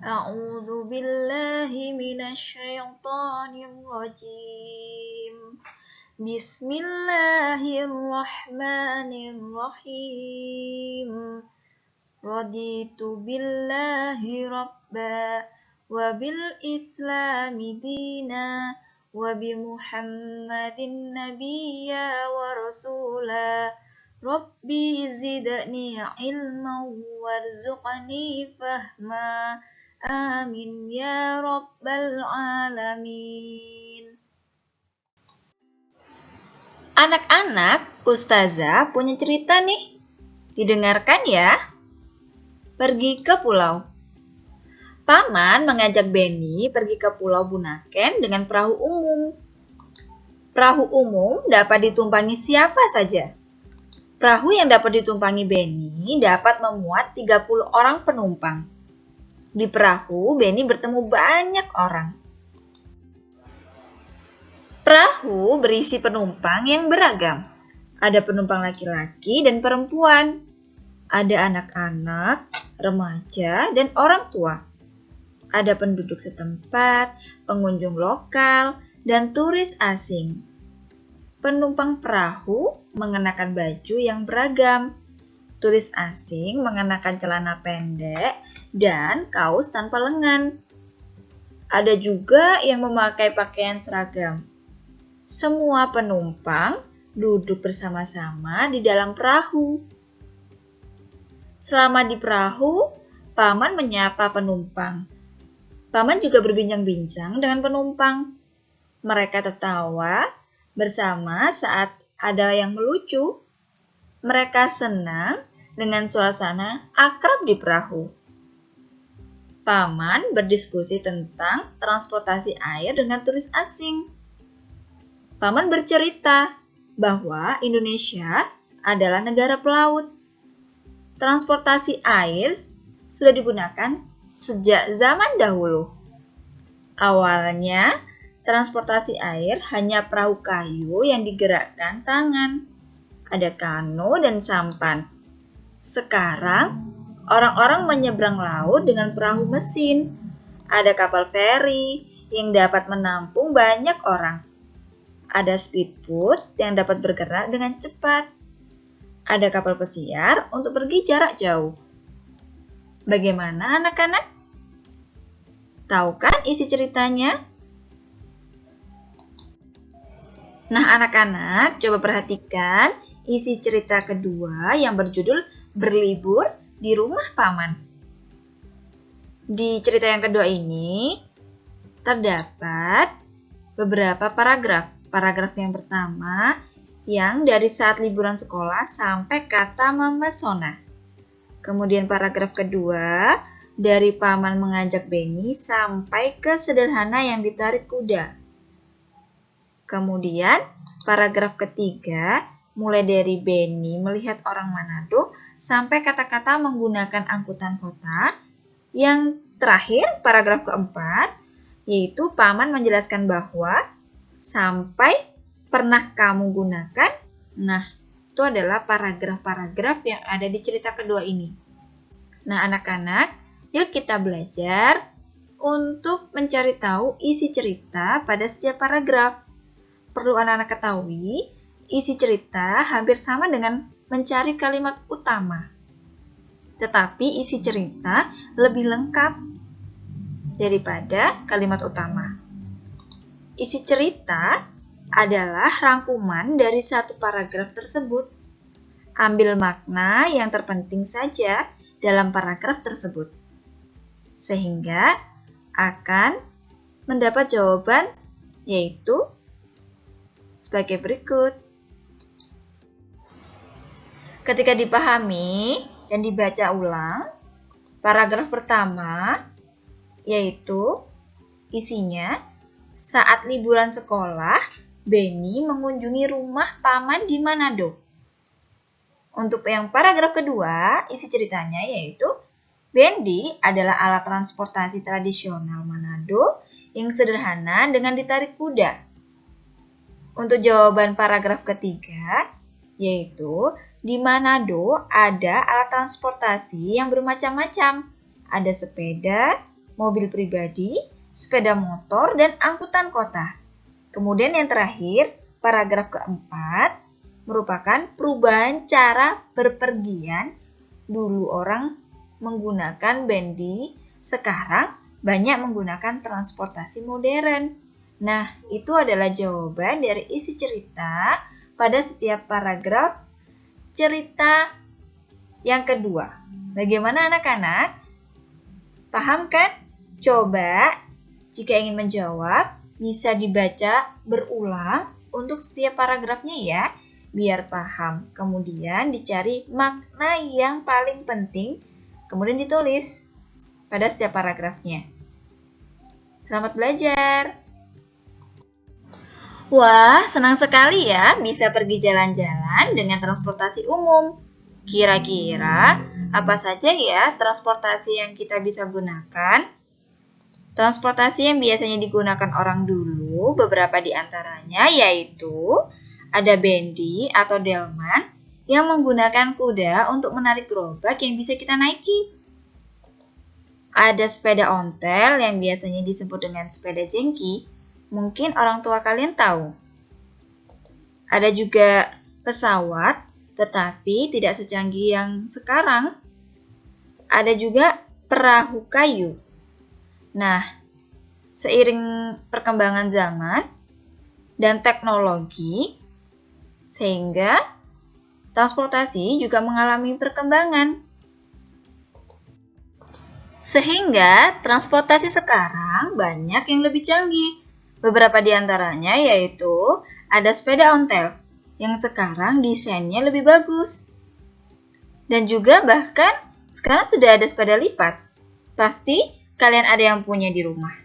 أعوذ بالله من الشيطان الرجيم بسم الله الرحمن الرحيم رضيت بالله ربا وبالإسلام دينا وبمحمد نبيا ورسولا ربي زدني علما وارزقني فهما Amin ya rabbal alamin. Anak-anak, Ustazah punya cerita nih. Didengarkan ya. Pergi ke pulau. Paman mengajak Beni pergi ke Pulau Bunaken dengan perahu umum. Perahu umum dapat ditumpangi siapa saja. Perahu yang dapat ditumpangi Beni dapat memuat 30 orang penumpang. Di perahu, Beni bertemu banyak orang. Perahu berisi penumpang yang beragam. Ada penumpang laki-laki dan perempuan. Ada anak-anak, remaja, dan orang tua. Ada penduduk setempat, pengunjung lokal, dan turis asing. Penumpang perahu mengenakan baju yang beragam. Turis asing mengenakan celana pendek dan kaos tanpa lengan. Ada juga yang memakai pakaian seragam. Semua penumpang duduk bersama-sama di dalam perahu. Selama di perahu, Paman menyapa penumpang. Paman juga berbincang-bincang dengan penumpang. Mereka tertawa bersama saat ada yang melucu. Mereka senang dengan suasana akrab di perahu. Paman berdiskusi tentang transportasi air dengan turis asing. Paman bercerita bahwa Indonesia adalah negara pelaut. Transportasi air sudah digunakan sejak zaman dahulu. Awalnya, transportasi air hanya perahu kayu yang digerakkan tangan. Ada kano dan sampan. Sekarang, orang-orang menyeberang laut dengan perahu mesin. Ada kapal feri yang dapat menampung banyak orang. Ada speedboat yang dapat bergerak dengan cepat. Ada kapal pesiar untuk pergi jarak jauh. Bagaimana anak-anak? Tahu kan isi ceritanya? Nah anak-anak, coba perhatikan isi cerita kedua yang berjudul Berlibur di Rumah Paman. Di cerita yang kedua ini terdapat beberapa paragraf. Paragraf yang pertama yang dari saat liburan sekolah sampai kata memesona. Kemudian paragraf kedua dari Paman mengajak Beni sampai ke sederhana yang ditarik kuda. Kemudian paragraf ketiga mulai dari Beni melihat orang Manado sampai kata-kata menggunakan angkutan kota. Yang terakhir, paragraf keempat, yaitu Paman menjelaskan bahwa sampai pernah kamu gunakan. Nah, itu adalah paragraf-paragraf yang ada di cerita kedua ini. Nah, anak-anak, yuk kita belajar untuk mencari tahu isi cerita pada setiap paragraf. Perlu anak-anak ketahui, isi cerita hampir sama dengan mencari kalimat utama. Tetapi isi cerita lebih lengkap daripada kalimat utama. Isi cerita adalah rangkuman dari satu paragraf tersebut. Ambil makna yang terpenting saja dalam paragraf tersebut. Sehingga akan mendapat jawaban yaitu sebagai berikut. Ketika dipahami dan dibaca ulang, paragraf pertama yaitu isinya saat liburan sekolah, Beni mengunjungi rumah Paman di Manado. Untuk yang paragraf kedua, isi ceritanya yaitu bendi adalah alat transportasi tradisional Manado yang sederhana dengan ditarik kuda. Untuk jawaban paragraf ketiga, yaitu di Manado ada alat transportasi yang bermacam-macam. Ada sepeda, mobil pribadi, sepeda motor, dan angkutan kota. Kemudian yang terakhir, paragraf keempat, merupakan perubahan cara berpergian. Dulu orang menggunakan bendi, sekarang banyak menggunakan transportasi modern. Nah, itu adalah jawaban dari isi cerita pada setiap paragraf cerita yang kedua. Bagaimana anak-anak? Paham kan? Coba, jika ingin menjawab, bisa dibaca berulang untuk setiap paragrafnya ya, biar paham. Kemudian dicari makna yang paling penting, kemudian ditulis pada setiap paragrafnya. Selamat belajar! Wah, senang sekali ya bisa pergi jalan-jalan dengan transportasi umum. Kira-kira apa saja ya transportasi yang kita bisa gunakan? Transportasi yang biasanya digunakan orang dulu, beberapa di antaranya yaitu ada bendi atau delman yang menggunakan kuda untuk menarik gerobak yang bisa kita naiki. Ada sepeda ontel yang biasanya disebut dengan sepeda jengki. Mungkin orang tua kalian tahu. Ada juga pesawat, tetapi tidak secanggih yang sekarang. Ada juga perahu kayu. Nah, seiring perkembangan zaman dan teknologi, sehingga transportasi juga mengalami perkembangan. Sehingga transportasi sekarang banyak yang lebih canggih. Beberapa di antaranya yaitu ada sepeda ontel yang sekarang desainnya lebih bagus. Dan juga bahkan sekarang sudah ada sepeda lipat. Pasti kalian ada yang punya di rumah.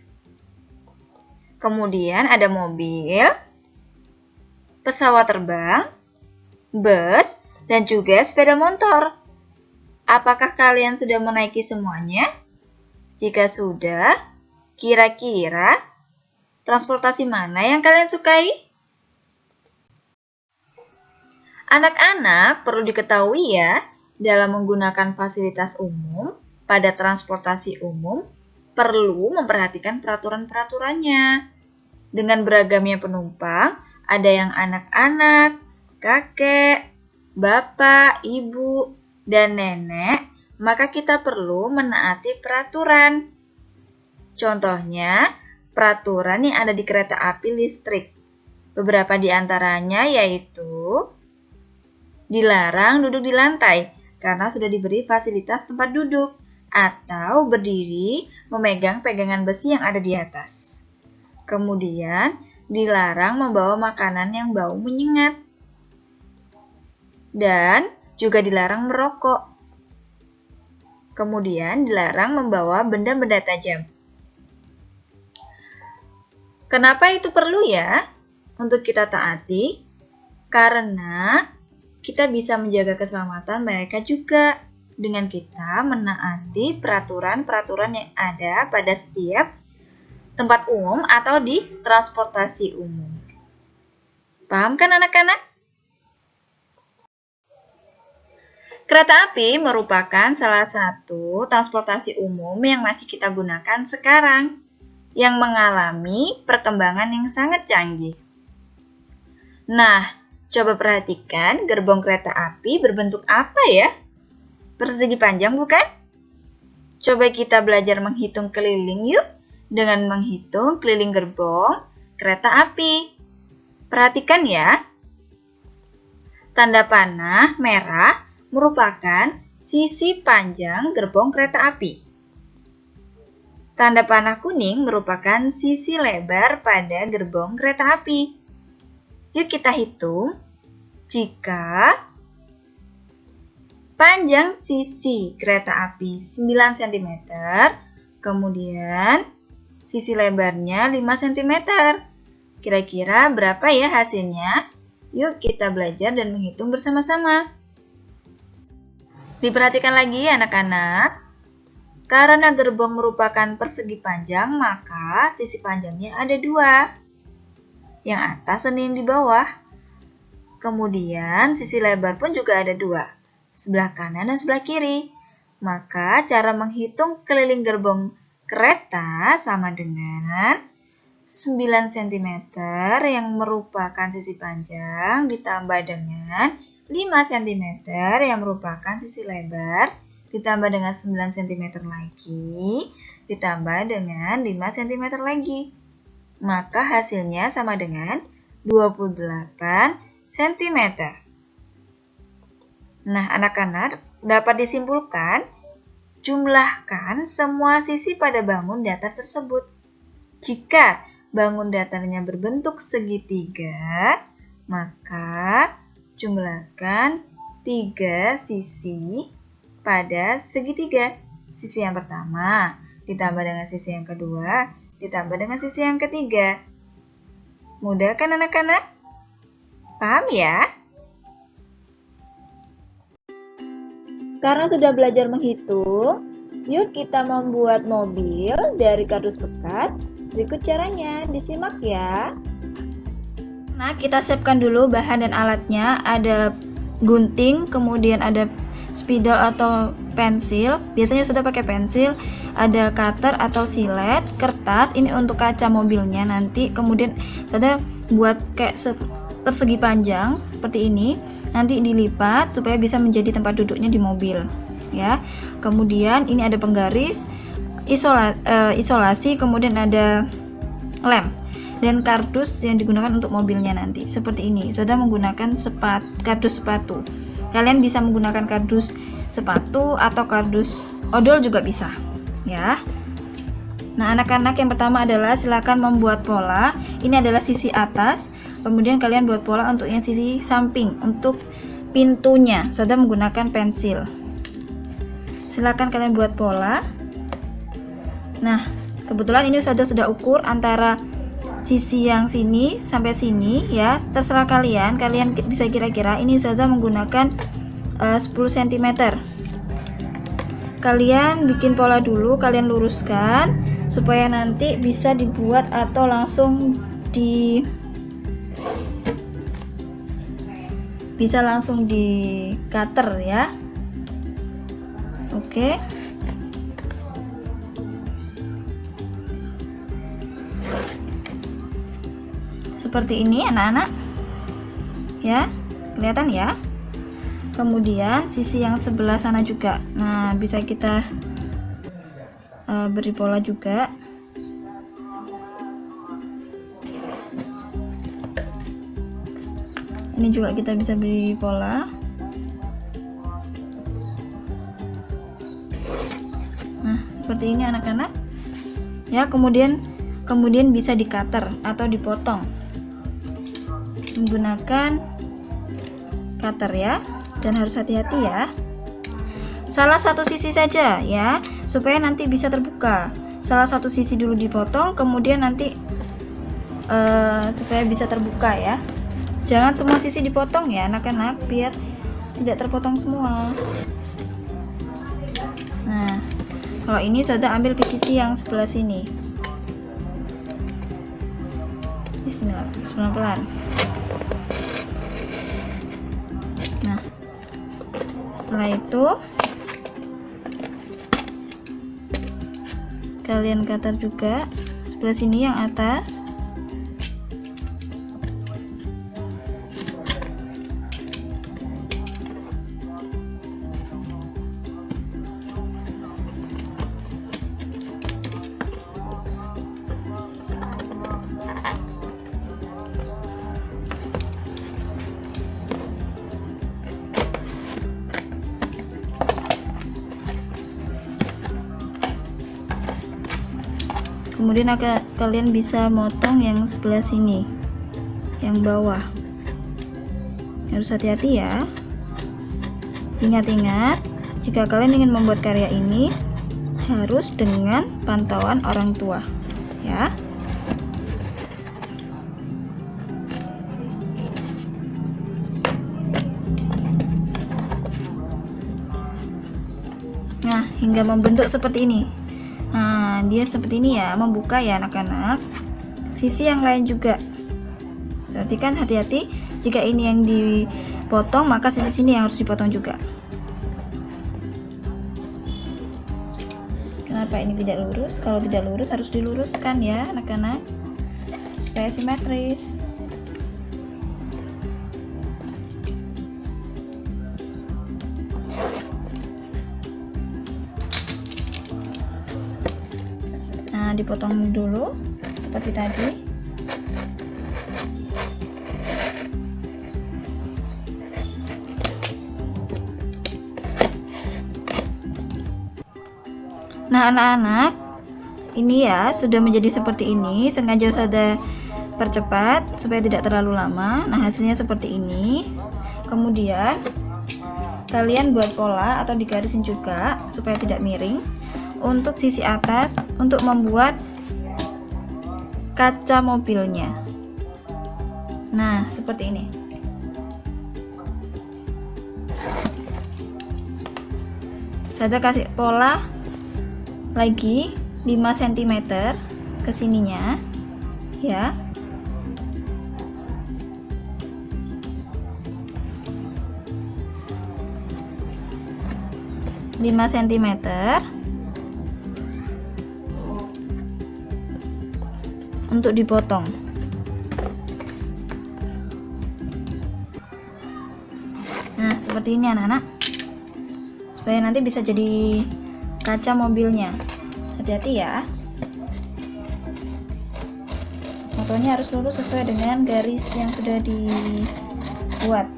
Kemudian ada mobil, pesawat terbang, bus, dan juga sepeda motor. Apakah kalian sudah menaiki semuanya? Jika sudah, kira-kira transportasi mana yang kalian sukai? Anak-anak perlu diketahui ya, dalam menggunakan fasilitas umum, pada transportasi umum, perlu memperhatikan peraturan-peraturannya. Dengan beragamnya penumpang, ada yang anak-anak, kakek, bapak, ibu, dan nenek, maka kita perlu menaati peraturan. Contohnya, peraturan yang ada di kereta api listrik. Beberapa di antaranya yaitu dilarang duduk di lantai karena sudah diberi fasilitas tempat duduk atau berdiri memegang pegangan besi yang ada di atas. Kemudian, dilarang membawa makanan yang bau menyengat. Dan juga dilarang merokok. Kemudian, dilarang membawa benda-benda tajam. Kenapa itu perlu ya untuk kita taati? Karena kita bisa menjaga keselamatan mereka juga dengan kita menaati peraturan-peraturan yang ada pada setiap tempat umum atau di transportasi umum. Paham kan anak-anak? Kereta api merupakan salah satu transportasi umum yang masih kita gunakan sekarang, yang mengalami perkembangan yang sangat canggih. Nah, coba perhatikan gerbong kereta api berbentuk apa ya? Persegi panjang bukan? Coba kita belajar menghitung keliling yuk, dengan menghitung keliling gerbong kereta api. Perhatikan ya. Tanda panah merah merupakan sisi panjang gerbong kereta api. Tanda panah kuning merupakan sisi lebar pada gerbong kereta api. Yuk kita hitung. Jika panjang sisi kereta api 9 cm, kemudian sisi lebarnya 5 cm. Kira-kira berapa ya hasilnya? Yuk kita belajar dan menghitung bersama-sama. Diperhatikan lagi anak-anak. Karena gerbong merupakan persegi panjang, maka sisi panjangnya ada 2. Yang atas dan yang di bawah. Kemudian sisi lebar pun juga ada 2. Sebelah kanan dan sebelah kiri. Maka cara menghitung keliling gerbong Kereta sama dengan 9 cm yang merupakan sisi panjang ditambah dengan 5 cm yang merupakan sisi lebar ditambah dengan 9 cm lagi ditambah dengan 5 cm lagi. Maka hasilnya sama dengan 28 cm. Nah, anak-anak, dapat disimpulkan, jumlahkan semua sisi pada bangun datar tersebut. Jika bangun datarnya berbentuk segitiga, maka jumlahkan 3 sisi pada segitiga. Sisi yang pertama ditambah dengan sisi yang kedua, ditambah dengan sisi yang ketiga. Mudah kan anak-anak? Paham ya? Karena sudah belajar menghitung, yuk kita membuat mobil dari kardus bekas. Berikut caranya, disimak ya. Nah, kita siapkan dulu bahan dan alatnya. Ada gunting, kemudian ada spidol atau pensil. Biasanya sudah pakai pensil. Ada cutter atau silet, kertas. Ini untuk kaca mobilnya nanti. Kemudian sudah buat kayak persegi panjang seperti ini. Nanti dilipat supaya bisa menjadi tempat duduknya di mobil. Ya. Kemudian ini ada penggaris, isolasi, kemudian ada lem dan kardus yang digunakan untuk mobilnya nanti seperti ini. Sudah menggunakan kardus sepatu. Kalian bisa menggunakan kardus sepatu atau kardus odol juga bisa, ya. Nah, anak-anak, yang pertama adalah silakan membuat pola. Ini adalah sisi atas. Kemudian kalian buat pola untuk yang sisi samping. Untuk pintunya sudah menggunakan pensil. Silakan kalian buat pola. Nah, kebetulan ini sudah ukur antara sisi yang sini sampai sini, ya. Terserah kalian bisa kira-kira. Ini Ustazah menggunakan 10 cm. Kalian bikin pola dulu, kalian luruskan supaya nanti bisa dibuat atau langsung di cutter, ya. Oke. Seperti ini anak-anak, ya, kelihatan ya. Kemudian sisi yang sebelah sana juga, nah bisa kita beri pola juga. Ini juga kita bisa beri pola. Nah, seperti ini anak-anak, ya. Kemudian bisa di cutter atau dipotong menggunakan cutter, ya, dan harus hati-hati ya. Salah satu sisi saja, ya, supaya nanti bisa terbuka. Salah satu sisi dulu dipotong, kemudian nanti supaya bisa terbuka, ya. Jangan semua sisi dipotong ya anak-anak, biar tidak terpotong semua. Nah, kalau ini sudah ambil sisi yang sebelah sini. Bismillah, pelan. Nah, setelah itu kalian cutter juga sebelah sini yang atas. Kemudian kalian bisa motong yang sebelah sini, yang bawah. Harus hati-hati ya. Ingat-ingat, jika kalian ingin membuat karya ini harus dengan pantauan orang tua, ya. Nah, hingga membentuk seperti ini. Nah, dia seperti ini ya, membuka ya anak-anak. Sisi yang lain juga. Perhatikan, hati-hati. Jika ini yang dipotong, maka sisi sini yang harus dipotong juga. Karena Kenapa ini tidak lurus? Kalau tidak lurus harus diluruskan ya anak-anak, supaya simetris. Nah, dipotong dulu seperti tadi. Nah, anak-anak, ini ya sudah menjadi seperti ini. Sengaja saya percepat supaya tidak terlalu lama. Nah, hasilnya seperti ini. Kemudian kalian buat pola atau digarisin juga supaya tidak miring untuk sisi atas untuk membuat kaca mobilnya. Nah, seperti ini. Saya kasih pola lagi 5 cm ke sininya ya. Lima sentimeter untuk dipotong. Nah, seperti ini anak-anak, supaya nanti bisa jadi kaca mobilnya. Hati-hati ya, motornya harus lurus sesuai dengan garis yang sudah dibuat.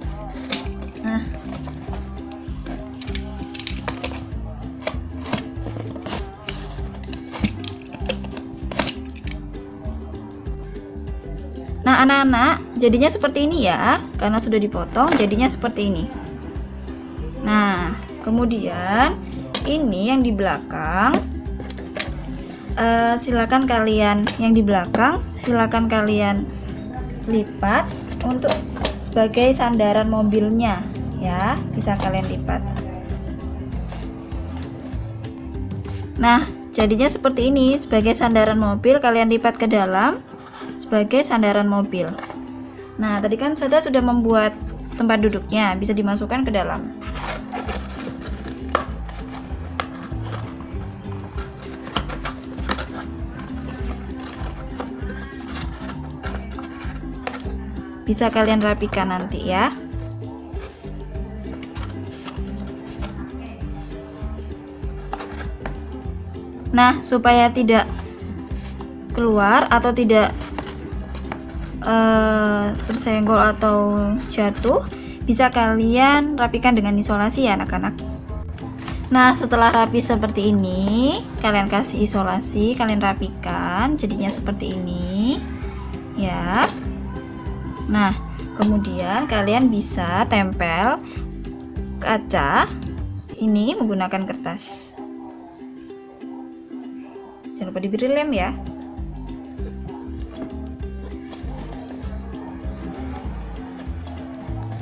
Nah, anak-anak, jadinya seperti ini ya, karena sudah dipotong jadinya seperti ini. Nah, kemudian ini yang di belakang, silakan kalian lipat untuk sebagai sandaran mobilnya ya, bisa kalian lipat. Nah, jadinya seperti ini, sebagai sandaran mobil kalian lipat ke dalam sebagai sandaran mobil. Nah, tadi kan saya sudah membuat tempat duduknya, bisa dimasukkan ke dalam. Bisa kalian rapikan nanti ya. Nah, supaya tidak keluar atau tidak tersenggol atau jatuh, bisa kalian rapikan dengan isolasi ya anak-anak. Nah, setelah rapi seperti ini, kalian kasih isolasi, kalian rapikan, jadinya seperti ini ya. Nah, kemudian kalian bisa tempel kaca ini menggunakan kertas. Jangan lupa diberi lem ya.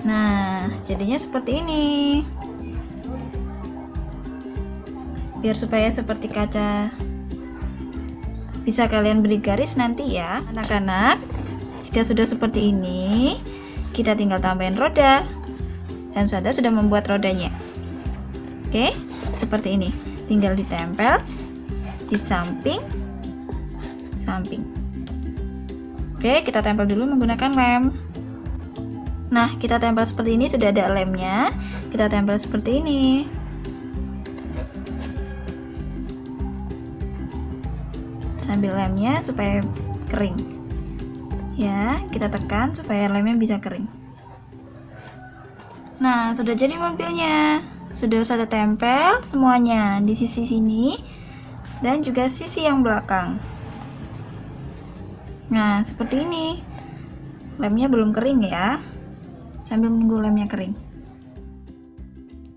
Nah, jadinya seperti ini. Biar supaya seperti kaca, bisa kalian beri garis nanti ya anak-anak. Jika sudah seperti ini, kita tinggal tambahin roda. Dan saya sudah membuat rodanya. Oke, seperti ini. Tinggal ditempel di samping. Oke, kita tempel dulu menggunakan lem. Nah, kita tempel seperti ini, sudah ada lemnya. Kita tempel seperti ini. Sambil lemnya supaya kering. Ya, kita tekan supaya lemnya bisa kering. Nah, sudah jadi mobilnya. Sudah saya tempel semuanya di sisi sini dan juga sisi yang belakang. Nah, seperti ini. Lemnya belum kering ya. Sambil menunggu lemnya kering.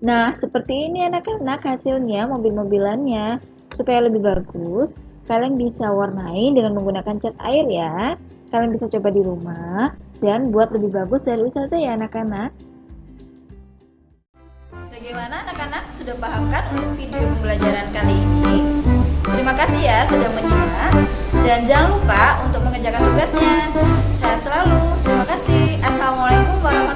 Nah, seperti ini anak-anak hasilnya mobil-mobilannya. Supaya lebih bagus, kalian bisa warnai dengan menggunakan cat air ya. Kalian bisa coba di rumah dan buat lebih bagus dari usaha saya anak-anak. Bagaimana anak-anak, sudah paham kan untuk video pembelajaran kali ini? Terima kasih ya sudah menyimak. Dan jangan lupa untuk mengerjakan tugasnya. Sehat selalu. Terima kasih. Assalamualaikum warahmatullahi wabarakatuh.